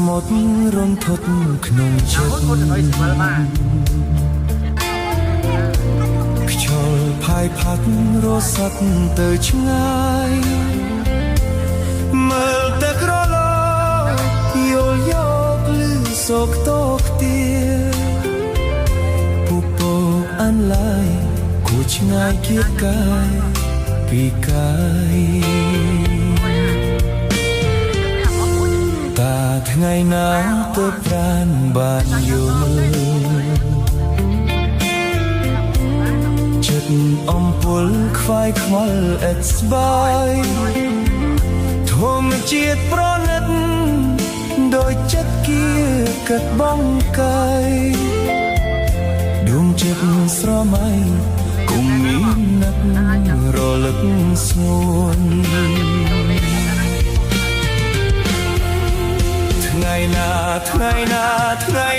មុទ្ររន្ធត់ក្នុងចិត្តខ្យល់ផាយផាត់រសាត់ទៅឆ្ងាយមើលតែក្រឡយល់យកលឺសោកតោខ្ទាពុពអានឡាយគួឆ្ងាយគៀតកាយពីកាយតាថ្ងៃណាទៅប្រានបានយល់ចិត្តអំពុលខ្វាយខ្វល់អិតស្បើយធម្មជាតិប្រណិតដោយចិត្តគៀកាត់បងកាយដួងចិត្តស្រមៃគុំមានណាត់រលឹកស្ងួនថ្ងៃណាថ្ងៃណាថ្ងៃ